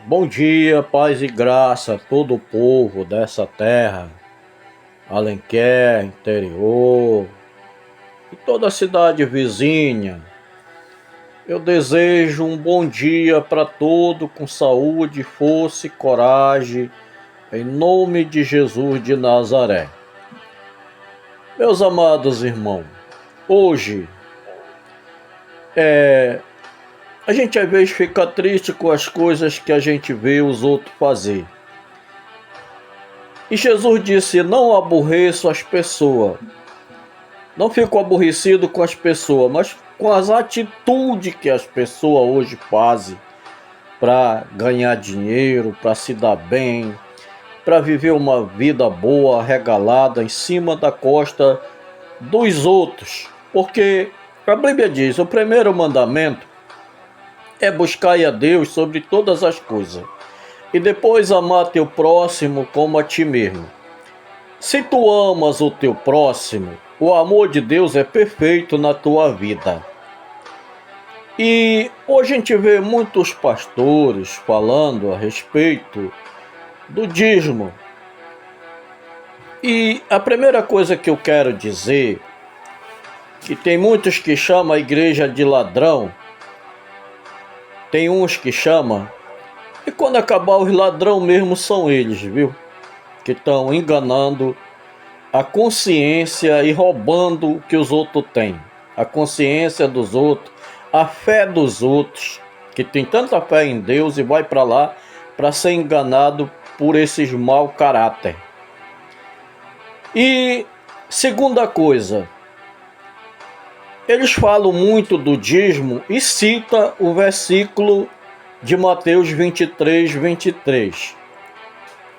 Bom dia, paz e graça a todo o povo dessa terra, Alenquer, interior e toda a cidade vizinha. Eu desejo um bom dia para todo com saúde, força e coragem, em nome de Jesus de Nazaré. Meus amados irmãos, hoje a gente às vezes fica triste com as coisas que a gente vê os outros fazer. E Jesus disse: não aborreço as pessoas. Não fico aborrecido com as pessoas, mas com as atitudes que as pessoas hoje fazem para ganhar dinheiro, para se dar bem, para viver uma vida boa, regalada em cima da costa dos outros. Porque a Bíblia diz: o primeiro mandamento é buscar a Deus sobre todas as coisas, e depois amar teu próximo como a ti mesmo. Se tu amas o teu próximo, o amor de Deus é perfeito na tua vida. E hoje a gente vê muitos pastores falando a respeito do dízimo. E a primeira coisa que eu quero dizer, que tem muitos que chamam a igreja de ladrão, tem uns que chamam, e quando acabar os ladrão mesmo são eles, viu? Que estão enganando a consciência e roubando o que os outros têm. A consciência dos outros, a fé dos outros, que tem tanta fé em Deus e vai para lá para ser enganado por esses mau caráter. E segunda coisa, eles falam muito do dízimo e cita o versículo de Mateus 23.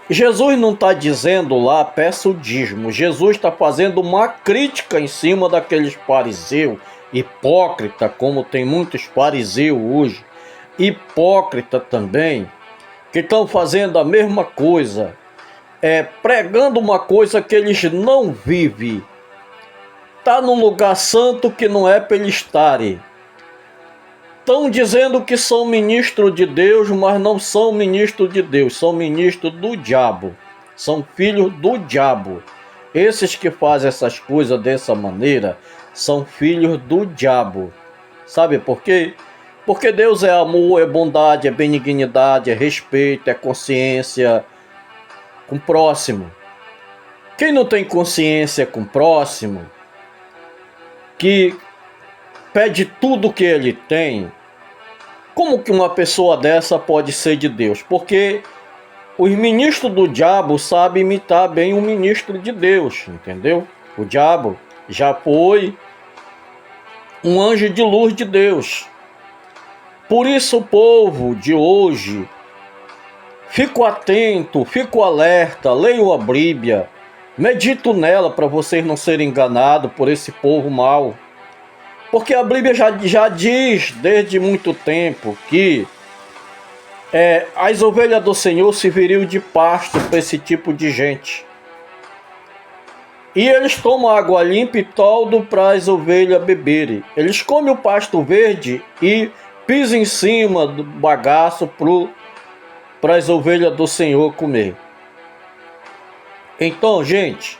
Jesus não está dizendo lá, peça o dízimo. Jesus está fazendo uma crítica em cima daqueles fariseus, hipócrita, como tem muitos fariseus hoje, hipócrita também, que estão fazendo a mesma coisa, pregando uma coisa que eles não vivem. Está num lugar santo que não é para eles estarem. Estão dizendo que são ministros de Deus, mas não são ministros de Deus, são ministros do diabo, são filhos do diabo. Esses que fazem essas coisas dessa maneira são filhos do diabo. Sabe por quê? Porque Deus é amor, é bondade, é benignidade, é respeito, é consciência com o próximo. Quem não tem consciência com o próximo, que pede tudo que ele tem, como que uma pessoa dessa pode ser de Deus? Porque os ministros do diabo sabem imitar bem o ministro de Deus, entendeu? O diabo já foi um anjo de luz de Deus. Por isso o povo de hoje, fico atento, fico alerta, leio a Bíblia, medito nela para vocês não serem enganados por esse povo mau. Porque a Bíblia já diz desde muito tempo que as ovelhas do Senhor serviriam de pasto para esse tipo de gente. E eles tomam água limpa e toldo para as ovelhas beberem. Eles comem o pasto verde e pisam em cima do bagaço para as ovelhas do Senhor comer. Então, gente,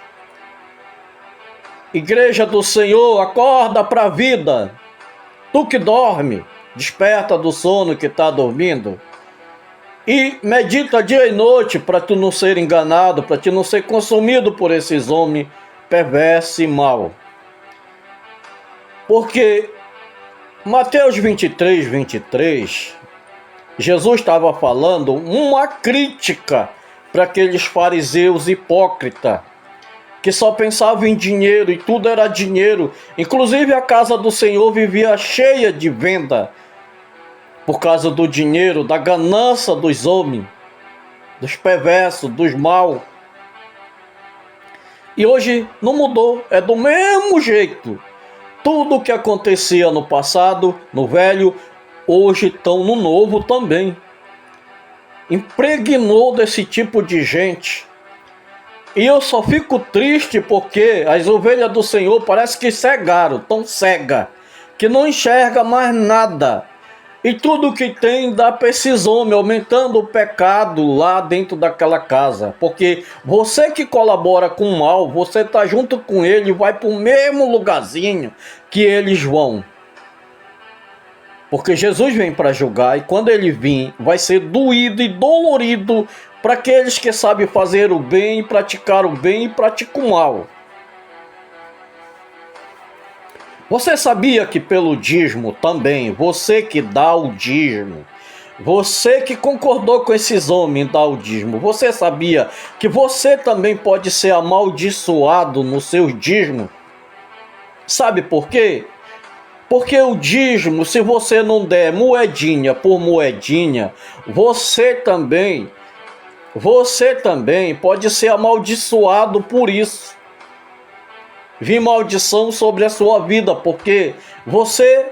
Igreja do Senhor, acorda para a vida. Tu que dorme, desperta do sono que está dormindo. E medita dia e noite para tu não ser enganado, para tu não ser consumido por esses homens perversos e maus. Porque Mateus 23, Jesus estava falando uma crítica para aqueles fariseus hipócritas, que só pensavam em dinheiro e tudo era dinheiro. Inclusive a casa do Senhor vivia cheia de venda por causa do dinheiro, da ganância dos homens, dos perversos, dos maus. E hoje não mudou, é do mesmo jeito. Tudo o que acontecia no passado, no velho, hoje estão no novo também. Impregnou desse tipo de gente. E eu só fico triste porque as ovelhas do Senhor parece que cegaram, tão cega, que não enxerga mais nada. e tudo que tem dá para esses homens, aumentando o pecado lá dentro daquela casa. Porque você que colabora com o mal, você está junto com ele, vai para o mesmo lugarzinho que eles vão. Porque Jesus vem para julgar, e quando ele vir, vai ser doído e dolorido para aqueles que sabem fazer o bem, praticar o bem e praticam o mal. Você sabia que pelo dízimo também, você que dá o dízimo, você que concordou com esses homens em dar o dízimo, você sabia que você também pode ser amaldiçoado no seu dízimo? Sabe por quê? Porque o dízimo, se você não der moedinha por moedinha, você também pode ser amaldiçoado por isso. Vir maldição sobre a sua vida, porque você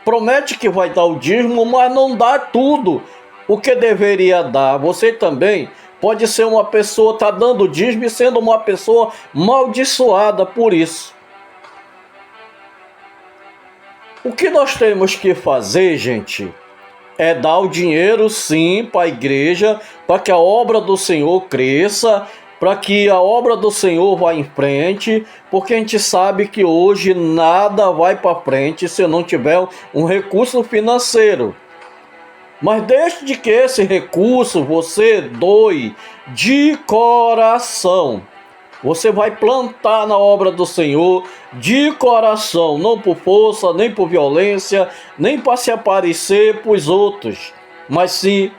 promete que vai dar o dízimo, mas não dá tudo o que deveria dar. Você também pode ser uma pessoa, está dando dízimo e sendo uma pessoa amaldiçoada por isso. O que nós temos que fazer, gente, é dar o dinheiro sim para a igreja, para que a obra do Senhor cresça, para que a obra do Senhor vá em frente, porque a gente sabe que hoje nada vai para frente se não tiver um recurso financeiro. Mas desde que esse recurso você doe de coração, você vai plantar na obra do Senhor de coração, não por força, nem por violência, nem para se aparecer para os outros, mas sim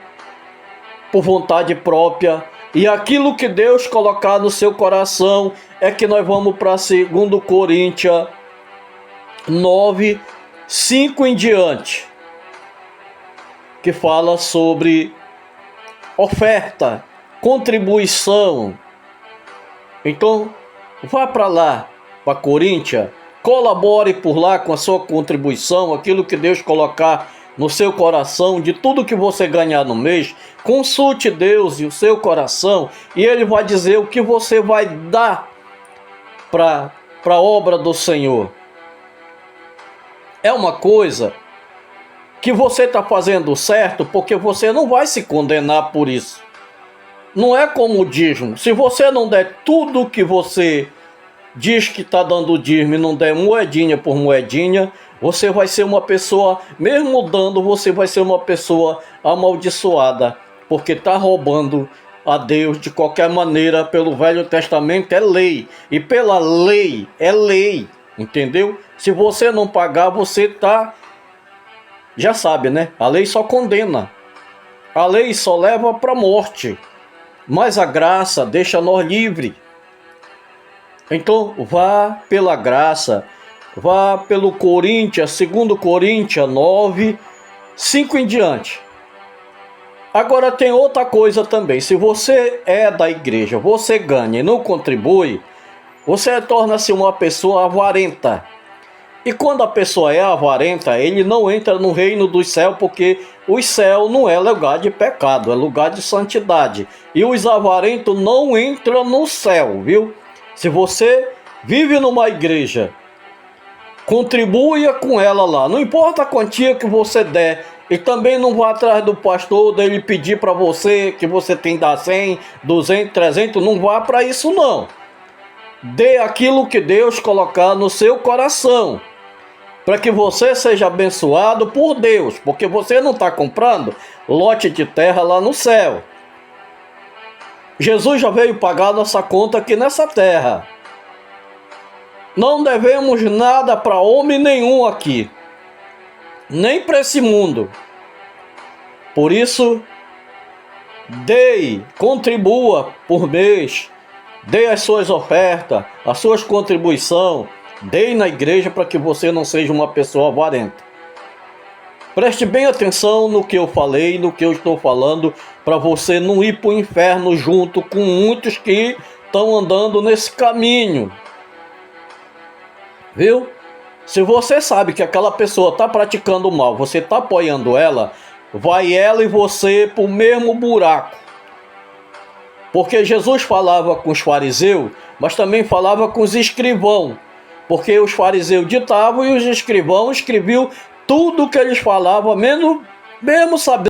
por vontade própria. E aquilo que Deus colocar no seu coração é que nós vamos para 2 Coríntios 9, 5 em diante, que fala sobre oferta, contribuição. Então, vá para lá, para Coríntios, colabore por lá com a sua contribuição, aquilo que Deus colocar no seu coração, de tudo que você ganhar no mês. Consulte Deus e o seu coração, e Ele vai dizer o que você vai dar para a obra do Senhor. É uma coisa que você está fazendo certo, porque você não vai se condenar por isso. Não é como o dízimo. Se você não der tudo que você diz que está dando dízimo e não der moedinha por moedinha, você vai ser uma pessoa, mesmo dando, você vai ser uma pessoa amaldiçoada, porque está roubando a Deus de qualquer maneira. Pelo Velho Testamento é lei, e pela lei é lei, entendeu? Se você não pagar, você está, já sabe, né? A lei só condena, a lei só leva para a morte, mas a graça deixa nós livres. Então vá pela graça, vá pelo Coríntios, 2 Coríntios 9, 5 em diante. Agora tem outra coisa também. Se você é da igreja, você ganha e não contribui, você torna-se uma pessoa avarenta. E quando a pessoa é avarenta, ele não entra no reino dos céus, porque o céu não é lugar de pecado, é lugar de santidade. E os avarentos não entram no céu, viu? Se você vive numa igreja, contribua com ela lá. Não importa a quantia que você der. E também não vá atrás do pastor, dele pedir para você que você tem que dar 100, 200, 300. Não vá para isso não. Dê aquilo que Deus colocar no seu coração, para que você seja abençoado por Deus. Porque você não está comprando lote de terra lá no céu. Jesus já veio pagar nossa conta aqui nessa terra. Não devemos nada para homem nenhum aqui, nem para esse mundo. Por isso, dê, contribua por mês, dê as suas ofertas, as suas contribuições, dê na igreja para que você não seja uma pessoa avarenta. Preste bem atenção no que eu falei, no que eu estou falando, para você não ir para o inferno junto com muitos que estão andando nesse caminho. Viu? Se você sabe que aquela pessoa está praticando mal, você está apoiando ela, vai ela e você para o mesmo buraco. Porque Jesus falava com os fariseus, mas também falava com os escrivãos. Porque os fariseus ditavam e os escrivãos escreviam tudo que eles falavam, menos Mesmo sabendo